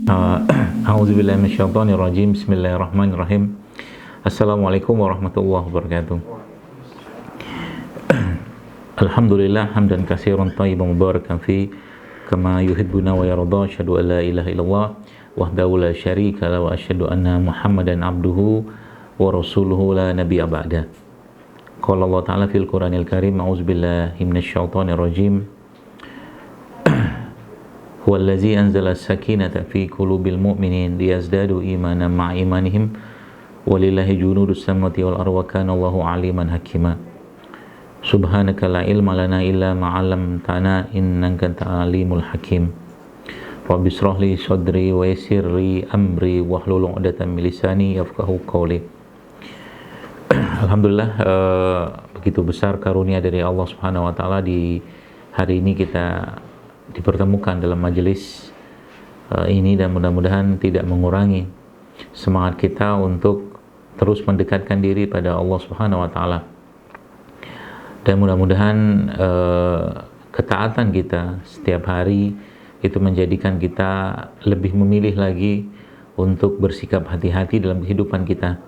A'udzubillahi minasyaitonirrajim. Bismillahirrahmanirrahim. Assalamualaikum warahmatullahi wabarakatuh. Alhamdulillah hamdan katsiran thayyiban mubarakan fi kama yuhibbuna wa yarda. Asyhadu an la ilaha illallah wahdahu la syarika lahu wa asyhadu anna Muhammadan abduhu wa rasuluhu la nabiyya ba'da. Qala Allah Ta'ala fil Qur'anil Karim, a'udzubillahi minasyaitonir rajim. Huwallazi anzala as-sakinata fi qulubil mu'minin liyazdadu imanan ma'a imanihim walillahi junudus samawati wal ardi wa kana Allahu aliman hakima. Subhanaka la ilma lana illa ma 'allamtana innaka antal alimul hakim. Rabbi shrah li sadri wa yassir li amri wahlul 'uqdatam min lisani yafqahu qawli. Alhamdulillah, begitu besar karunia dari Allah Subhanahu wa taala, di hari ini kita dipertemukan dalam majelis ini, dan mudah-mudahan tidak mengurangi semangat kita untuk terus mendekatkan diri pada Allah Subhanahu wa taala. Dan mudah-mudahan ketaatan kita setiap hari itu menjadikan kita lebih memilih lagi untuk bersikap hati-hati dalam kehidupan kita,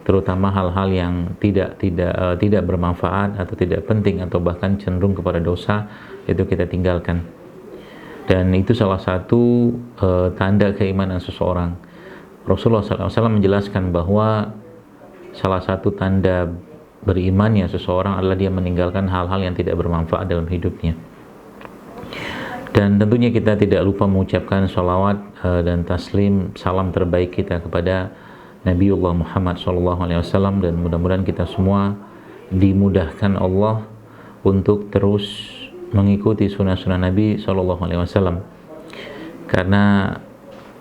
terutama hal-hal yang tidak bermanfaat atau tidak penting atau bahkan cenderung kepada dosa, itu kita tinggalkan. Dan itu salah satu tanda keimanan seseorang. Rasulullah SAW menjelaskan bahwa salah satu tanda berimannya seseorang adalah dia meninggalkan hal-hal yang tidak bermanfaat dalam hidupnya. Dan tentunya kita tidak lupa mengucapkan salawat dan taslim, salam terbaik kita kepada Nabiullah Muhammad SAW. Dan mudah-mudahan kita semua dimudahkan Allah untuk terus mengikuti sunnah-sunnah Nabi SAW, karena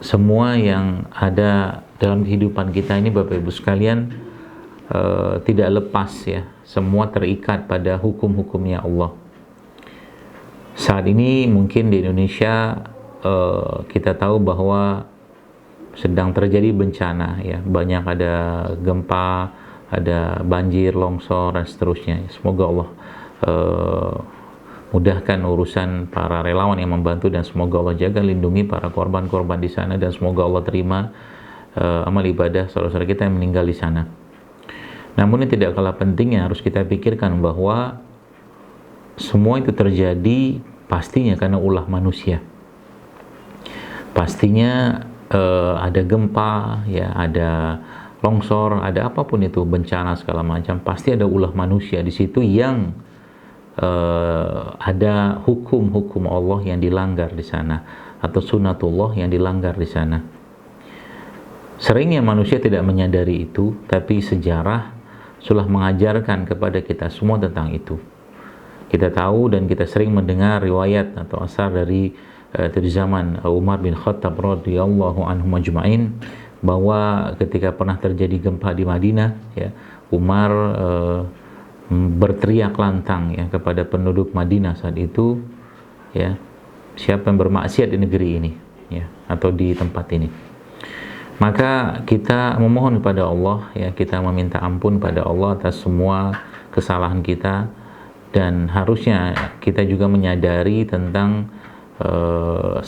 semua yang ada dalam kehidupan kita ini, Bapak Ibu sekalian, tidak lepas ya, semua terikat pada hukum-hukumnya Allah. Saat ini mungkin di Indonesia kita tahu bahwa sedang terjadi bencana ya, banyak ada gempa, ada banjir, longsor dan seterusnya. Semoga Allah mudahkan urusan para relawan yang membantu, dan semoga Allah jaga lindungi para korban-korban di sana, dan semoga Allah terima amal ibadah saudara-saudara kita yang meninggal di sana. Namun ini tidak kalah pentingnya harus kita pikirkan bahwa semua itu terjadi pastinya karena ulah manusia. Pastinya ada gempa ya, ada longsor, ada apapun itu, bencana segala macam, pasti ada ulah manusia di situ yang ada hukum-hukum Allah yang dilanggar di sana, atau sunnatullah yang dilanggar di sana. Seringnya manusia tidak menyadari itu, tapi sejarah sudah mengajarkan kepada kita semua tentang itu. Kita tahu dan kita sering mendengar riwayat atau asar dari zaman Umar bin Khattab radhiyallahu anhu majma'in, bahwa ketika pernah terjadi gempa di Madinah ya, Umar berteriak lantang ya kepada penduduk Madinah saat itu ya, siapa yang bermaksiat di negeri ini ya, atau di tempat ini, maka kita memohon kepada Allah ya, kita meminta ampun pada Allah atas semua kesalahan kita. Dan harusnya kita juga menyadari tentang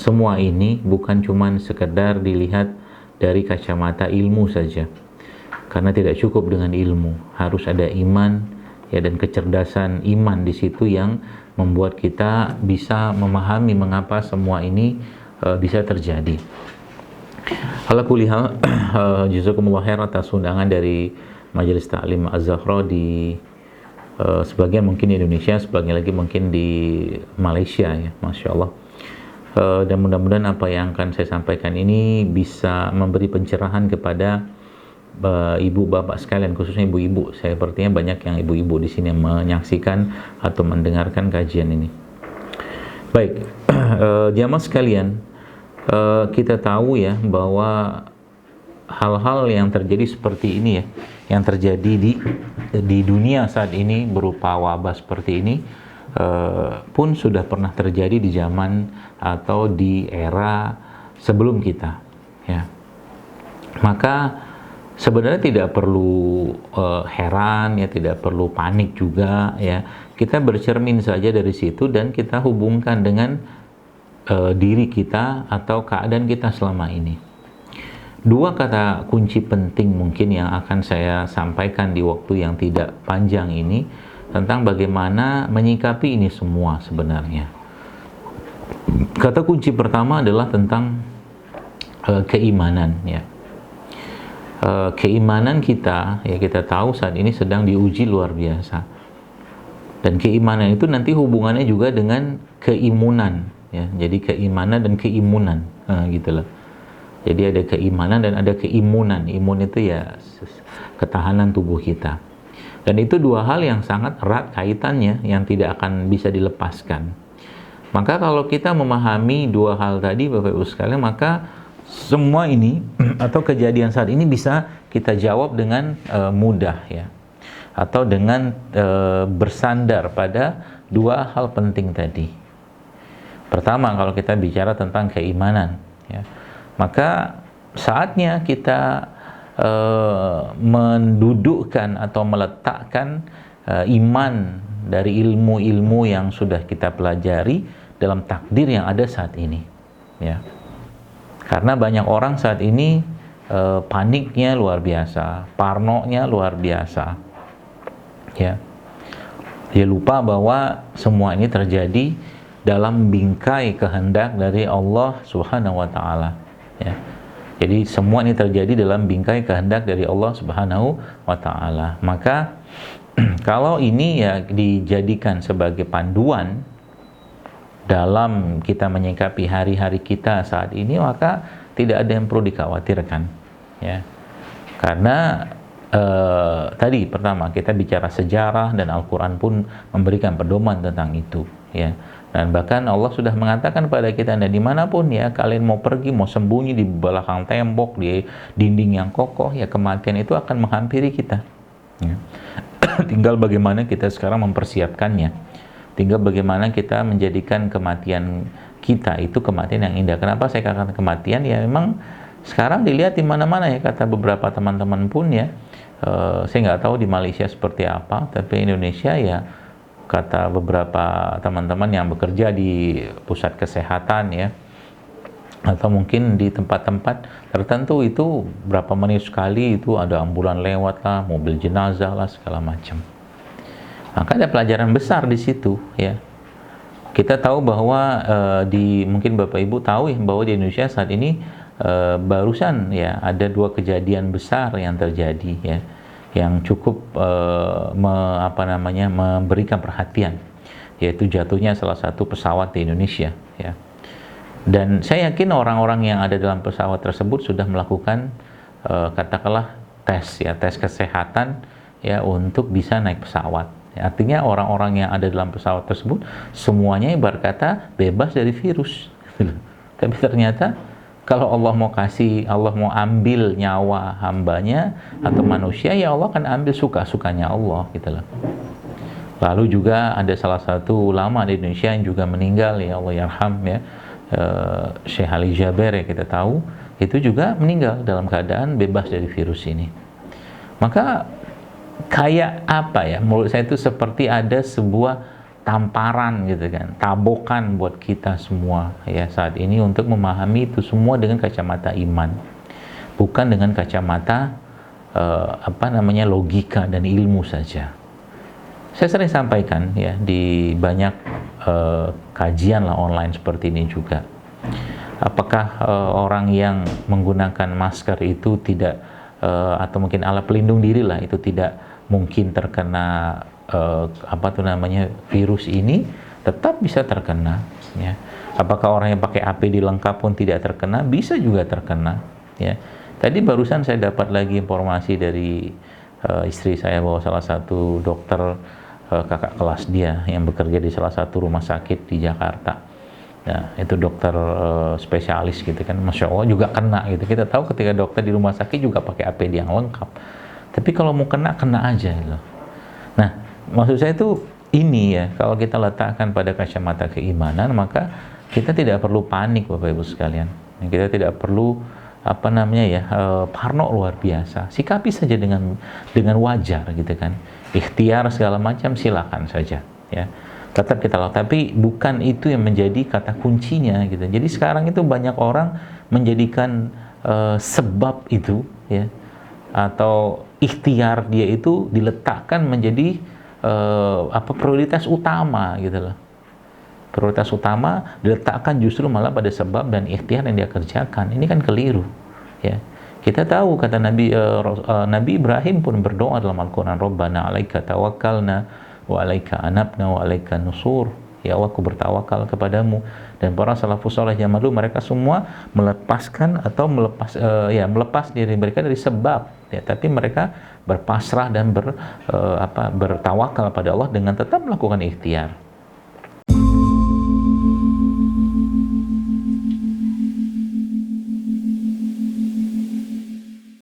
semua ini bukan cuman sekedar dilihat dari kacamata ilmu saja, karena tidak cukup dengan ilmu, harus ada iman ya, dan kecerdasan iman di situ yang membuat kita bisa memahami mengapa semua ini bisa terjadi. Ala kulli hal, jazakumullah khair atas undangan dari Majelis Ta'lim Az-Zahra di sebagian mungkin di Indonesia, sebagian lagi mungkin di Malaysia ya, Masya Allah. Dan mudah-mudahan apa yang akan saya sampaikan ini bisa memberi pencerahan kepada ibu bapak sekalian, khususnya ibu-ibu. Saya sepertinya banyak yang ibu-ibu di sini yang menyaksikan atau mendengarkan kajian ini. Baik, jamaah sekalian, kita tahu ya bahwa hal-hal yang terjadi seperti ini ya, yang terjadi di dunia saat ini berupa wabah seperti ini pun sudah pernah terjadi di zaman atau di era sebelum kita ya. Maka sebenarnya tidak perlu heran ya, tidak perlu panik juga ya. Kita bercermin saja dari situ dan kita hubungkan dengan diri kita atau keadaan kita selama ini. Dua kata kunci penting mungkin yang akan saya sampaikan di waktu yang tidak panjang ini tentang bagaimana menyikapi ini semua sebenarnya. Kata kunci pertama adalah tentang keimanan, ya. Keimanan kita, ya, kita tahu saat ini sedang diuji luar biasa. Dan keimanan itu nanti hubungannya juga dengan keimunan, ya. Jadi keimanan dan keimunan, gitu loh. Jadi ada keimanan dan ada keimunan. Imun itu ya ketahanan tubuh kita. Dan itu dua hal yang sangat erat kaitannya, yang tidak akan bisa dilepaskan. Maka kalau kita memahami dua hal tadi, Bapak Ibu sekalian, maka semua ini atau kejadian saat ini bisa kita jawab dengan mudah, ya. Atau dengan bersandar pada dua hal penting tadi. Pertama, kalau kita bicara tentang keimanan, ya, maka saatnya kita mendudukkan atau meletakkan iman dari ilmu-ilmu yang sudah kita pelajari dalam takdir yang ada saat ini, ya. Karena banyak orang saat ini paniknya luar biasa, parnonya luar biasa, ya. Dia lupa bahwa semua ini terjadi dalam bingkai kehendak dari Allah Subhanahu wa taala, ya. Jadi semua ini terjadi dalam bingkai kehendak dari Allah Subhanahu wa taala. Maka kalau ini ya dijadikan sebagai panduan dalam kita menyikapi hari-hari kita saat ini, maka tidak ada yang perlu dikhawatirkan, ya. Karena tadi pertama kita bicara sejarah dan Al-Quran pun memberikan pedoman tentang itu, ya. Dan bahkan Allah sudah mengatakan pada kita, nah dimanapun ya kalian mau pergi, mau sembunyi di belakang tembok, di dinding yang kokoh, ya kematian itu akan menghampiri kita, ya. Tinggal bagaimana kita sekarang mempersiapkannya. Tinggal bagaimana kita menjadikan kematian kita itu kematian yang indah. Kenapa saya katakan kematian? Ya memang sekarang dilihat di mana-mana, ya, kata beberapa teman-teman pun, ya. Saya nggak tahu di Malaysia seperti apa, tapi Indonesia ya kata beberapa teman-teman yang bekerja di pusat kesehatan, ya, atau mungkin di tempat-tempat tertentu itu berapa menit sekali itu ada ambulan lewat lah, mobil jenazah lah, segala macam. Maka ada pelajaran besar di situ, ya. Kita tahu bahwa mungkin Bapak Ibu tahu ya, bahwa di Indonesia saat ini barusan ya ada dua kejadian besar yang terjadi, ya, yang cukup memberikan perhatian, yaitu jatuhnya salah satu pesawat di Indonesia, ya. Dan saya yakin orang-orang yang ada dalam pesawat tersebut sudah melakukan katakanlah tes kesehatan, ya, untuk bisa naik pesawat. Artinya orang-orang yang ada dalam pesawat tersebut semuanya ibarat kata bebas dari virus. Tapi ternyata kalau Allah mau ambil nyawa hambanya atau manusia, ya Allah akan ambil suka-sukanya Allah, gitu loh. Lalu juga ada salah satu ulama di Indonesia yang juga meninggal, ya Allah yarham, ya, Syekh Ali Jaber, ya, kita tahu itu juga meninggal dalam keadaan bebas dari virus ini. Maka kayak apa ya, menurut saya itu seperti ada sebuah tamparan gitu kan, tabokan buat kita semua, ya, saat ini untuk memahami itu semua dengan kacamata iman, bukan dengan kacamata logika dan ilmu saja. Saya sering sampaikan, ya, di banyak kajian lah online seperti ini juga. Apakah orang yang menggunakan masker itu tidak atau mungkin alat pelindung diri lah itu tidak mungkin terkena virus ini? Tetap bisa terkena, ya. Apakah orang yang pakai APD lengkap pun tidak terkena? Bisa juga terkena, ya. Tadi barusan saya dapat lagi informasi dari istri saya bahwa salah satu dokter kakak kelas dia yang bekerja di salah satu rumah sakit di Jakarta, ya, itu dokter spesialis gitu kan, Masya Allah juga kena gitu. Kita tahu ketika dokter di rumah sakit juga pakai APD yang lengkap, tapi kalau mau kena aja gitu. Nah, maksud saya itu ini, ya, kalau kita letakkan pada kacamata keimanan, maka kita tidak perlu panik, Bapak Ibu sekalian. Kita tidak perlu parno luar biasa. Sikapi saja dengan wajar gitu kan. Ikhtiar segala macam silakan saja, ya. tetap kita lakukan, tapi bukan itu yang menjadi kata kuncinya gitu. Jadi sekarang itu banyak orang menjadikan sebab itu ya, atau ikhtiar dia itu diletakkan menjadi prioritas utama gitu loh. Prioritas utama diletakkan justru malah pada sebab dan ikhtiar yang dia kerjakan. Ini kan keliru ya. Kita tahu kata Nabi Ibrahim pun berdoa dalam Al-Quran, Rabbana alaika tawakkalna wa alaika anabna wa alaika nusur. Ya Allah, aku bertawakal kepadamu. Dan para salafus saleh zaman dulu mereka semua melepaskan atau melepas diri mereka dari sebab ya, tapi mereka berpasrah dan bertawakal pada Allah dengan tetap melakukan ikhtiar.